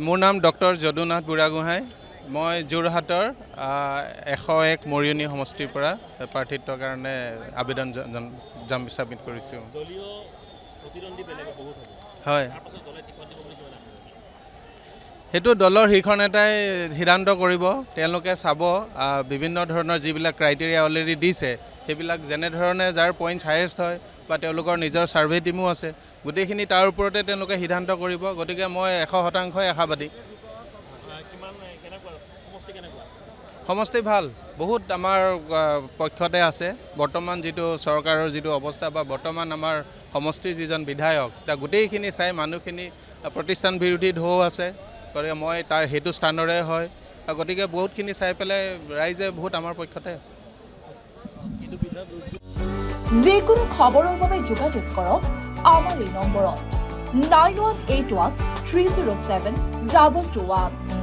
মোৰ নাম ডক্টৰ যদুনাথ বুঢ়াগোহাঁই মই যোৰহাটৰ 101 মৰিয়নি সমষ্টিৰ পৰা প্ৰাৰ্থিত্বৰ কাৰণে আবেদন সাবমিট কৰিছোঁ হয় সেইটো দলৰ শীৰ্ষ নেতাই সিদ্ধান্ত কৰিব তেওঁলোকে চাব বিভিন্ন ধৰণৰ যিবিলাক ক্ৰাইটেৰিয়া অলৰেডি দিছে সেইবিলাক যেনেধৰণে যাৰ পইণ্টছ হায়েষ্ট হয় বা তেওঁলোকৰ নিজৰ ছাৰ্ভে টিমো আছে গোটেইখিনি তাৰ ওপৰতে তেওঁলোকে সিদ্ধান্ত কৰিব গতিকে মই 100% আশাবাদী সমষ্টি ভাল বহুত আমাৰ পক্ষতে আছে বৰ্তমান যিটো চৰকাৰৰ যিটো অৱস্থা বা বৰ্তমান আমাৰ সমষ্টিৰ যিজন বিধায়ক তা গোটেইখিনি চাই মানুহখিনি প্ৰতিষ্ঠান বিৰোধী ঢৌ আছে গতিকে মই তাৰ হেতু স্থানৰে হয় গতিকে বহুতখিনি চাই পেলাই ৰাইজে বহুত আমাৰ পক্ষতে আছে যিকোনো খবৰৰ বাবে যোগাযোগ কৰক আমাৰ এই নম্বৰত 9181 307 2221